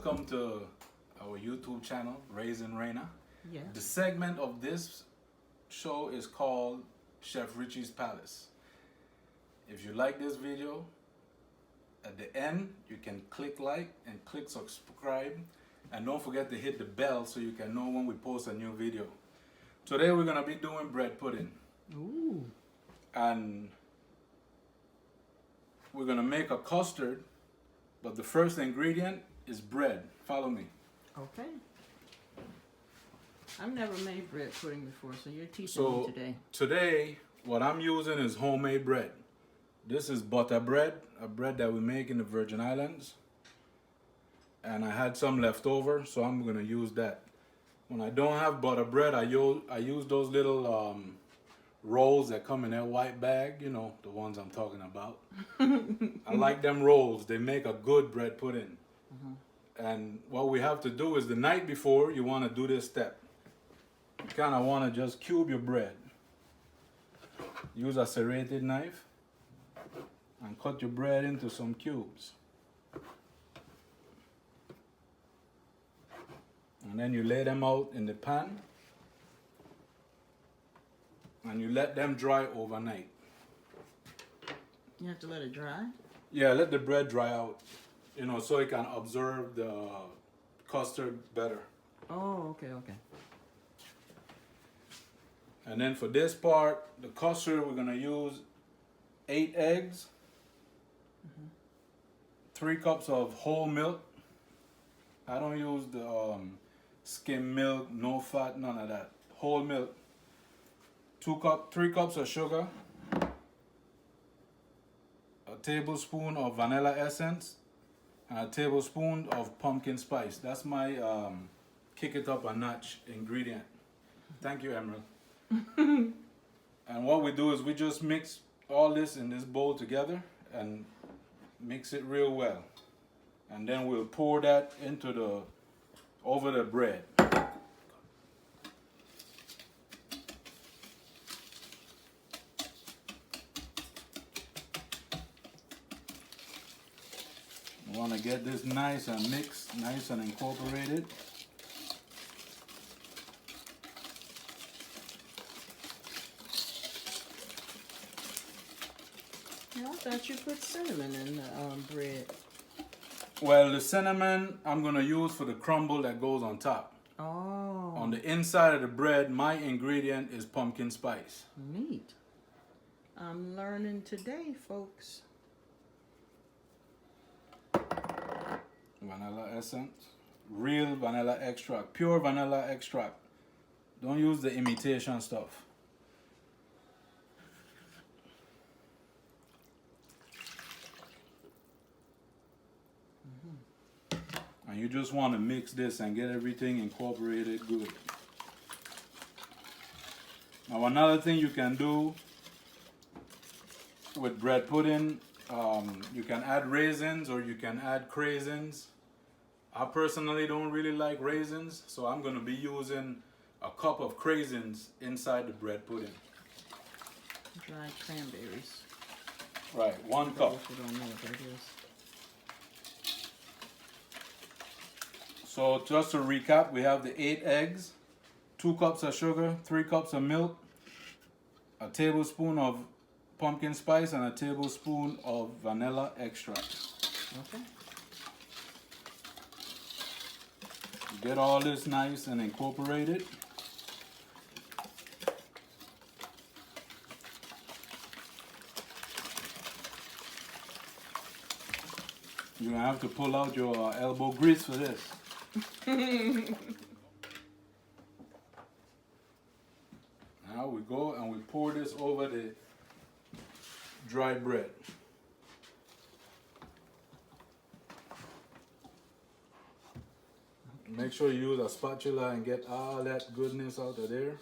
welcome to our YouTube channel, Raising Raina. Yeah. The segment of this show is called Chef Richies Palace. If you like this video, at the end you can click like and click subscribe, and don't forget to hit the bell so you can know when we post a new video. Today we're gonna be doing bread pudding. Ooh. And we're gonna make a custard, but the first ingredient is bread. Follow me. Okay. I've never made bread pudding before, so you're teaching me today. Today, what I'm using is homemade bread. This is butter bread, a bread that we make in the Virgin Islands. And I had some left over, so I'm gonna use that. When I don't have butter bread, I use those little rolls that come in that white bag, you know, the ones I'm talking about. I like them rolls. They make a good bread pudding. And what we have to do is the night before, you want to do this step. You kind of want to just cube your bread. Use a serrated knife and cut your bread into some cubes. And then you lay them out in the pan and you let them dry overnight. You have to let it dry? Yeah, let the bread dry out, you know, so it can absorb the custard better. Oh, okay. And then for this part, the custard, we're gonna use 8 eggs, 3 cups of whole milk. I don't use the skim milk, no fat, none of that. Whole milk. 3 cups of sugar, a tablespoon of vanilla essence, and a tablespoon of pumpkin spice. That's my kick it up a notch ingredient. Thank you, Emerald. And what we do is we just mix all this in this bowl together and mix it real well. And then we'll pour that into over the bread. We want to get this nice and mixed, nice and incorporated. Yeah, I thought you put cinnamon in the bread. Well, the cinnamon I'm going to use for the crumble that goes on top. Oh. On the inside of the bread, my ingredient is pumpkin spice. Neat. I'm learning today, folks. Vanilla essence. Real vanilla extract. Pure vanilla extract. Don't use the imitation stuff. And you just want to mix this and get everything incorporated good. Now another thing you can do with bread pudding, you can add raisins or you can add craisins. I personally don't really like raisins, so I'm going to be using a cup of craisins inside the bread pudding. Dried cranberries. Right, 1 cup. You don't know what that is. So just to recap, we have the 8 eggs, 2 cups of sugar, 3 cups of milk, a tablespoon of pumpkin spice, and a tablespoon of vanilla extract. Okay. Get all this nice and incorporated. You're gonna have to pull out your elbow grease for this. Now we go and we pour this over the dry bread. Make sure you use a spatula and get all that goodness out of there.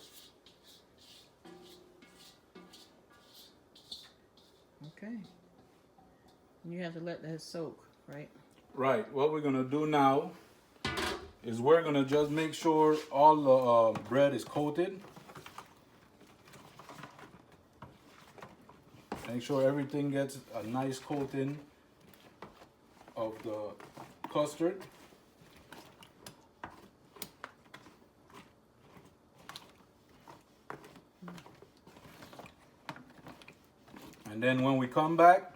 Okay. You have to let that soak, right? Right. What we're gonna do now is we're gonna just make sure all the bread is coated. Make sure everything gets a nice coating of the custard. And then when we come back,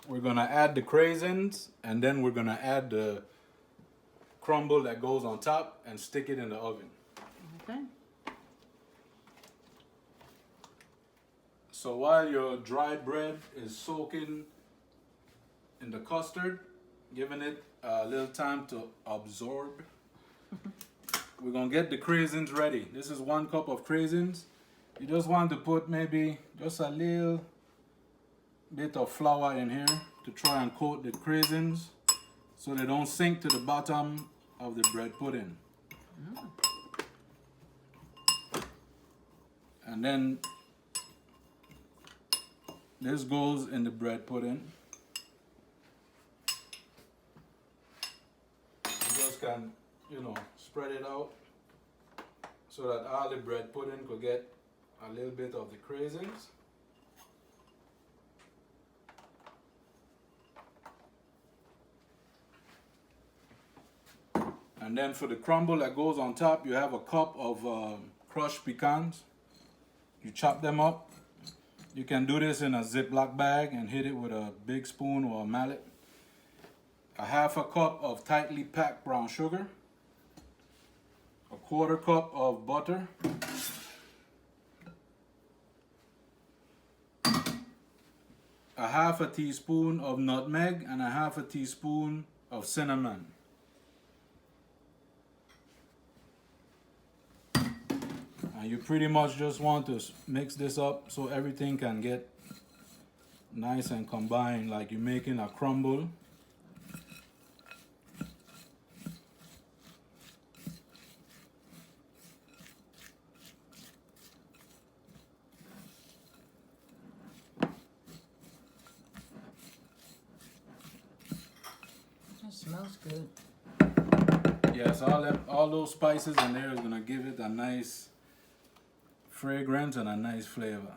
we're gonna add the craisins, and then we're gonna add the crumble that goes on top and stick it in the oven. Okay. So while your dry bread is soaking in the custard, giving it a little time to absorb, we're gonna get the craisins ready. This is 1 cup of craisins. You just want to put maybe just a little bit of flour in here to try and coat the craisins so they don't sink to the bottom of the bread pudding. And then this goes in the bread pudding. You just can, spread it out so that all the bread pudding could get a little bit of the craisins. And then for the crumble that goes on top, you have a cup of crushed pecans. You chop them up. You can do this in a Ziploc bag and hit it with a big spoon or a mallet. A 1/2 cup of tightly packed brown sugar. A 1/4 cup of butter. A 1/2 teaspoon of nutmeg and a 1/2 teaspoon of cinnamon. And you pretty much just want to mix this up so everything can get nice and combined, like you're making a crumble. That smells good. Yes, all those spices in there is gonna give it a nice fragrance and a nice flavor.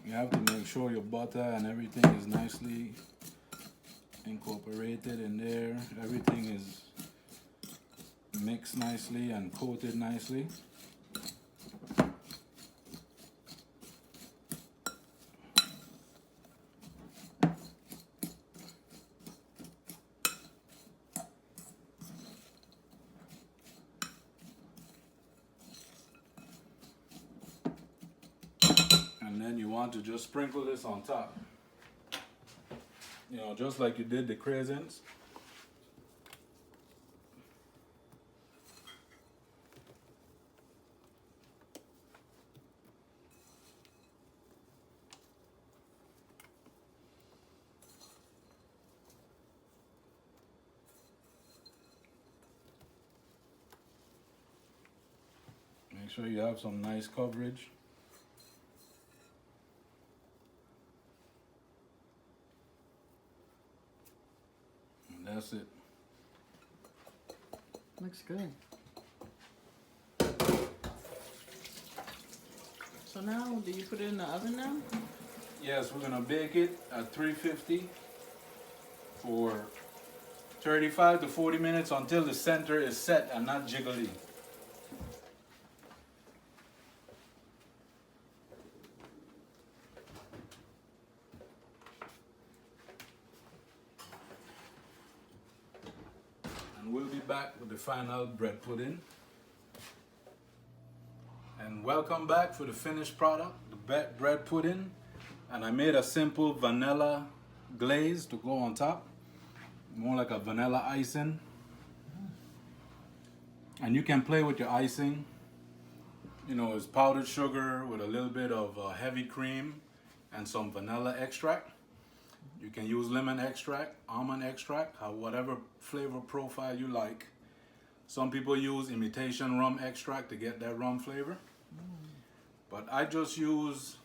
You have to make sure your butter and everything is nicely incorporated in there. Everything is mixed nicely and coated nicely. And then you want to just sprinkle this on top. Just like you did the craisins. Make sure you have some nice coverage. That's it. Looks good. So now, do you put it in the oven now? Yes, we're gonna bake it at 350 for 35 to 40 minutes until the center is set and not jiggly. And we'll be back with the final bread pudding. And welcome back for the finished product, the bread pudding. And I made a simple vanilla glaze to go on top, more like a vanilla icing. And you can play with your icing. It's powdered sugar with a little bit of heavy cream and some vanilla extract. You can use lemon extract, almond extract, whatever flavor profile you like. Some people use imitation rum extract to get that rum flavor. But I just use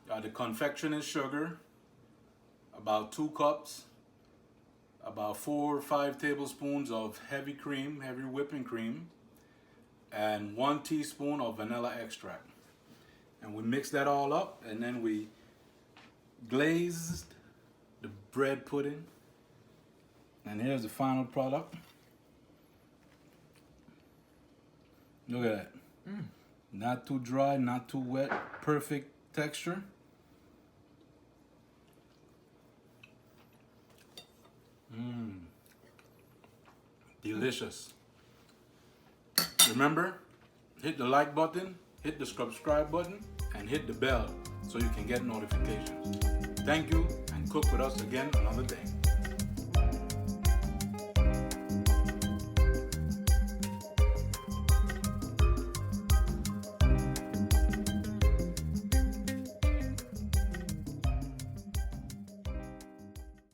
the confectioner's sugar, about 2 cups, about 4 or 5 tablespoons of heavy cream, heavy whipping cream, and 1 teaspoon of vanilla extract. And we mix that all up, and then we glazed the bread pudding. And here's the final product. Look at that. Not too dry, not too wet. Perfect texture. Delicious. Remember, hit the like button, hit the subscribe button, and hit the bell so you can get notifications. Thank you, and cook with us again another day.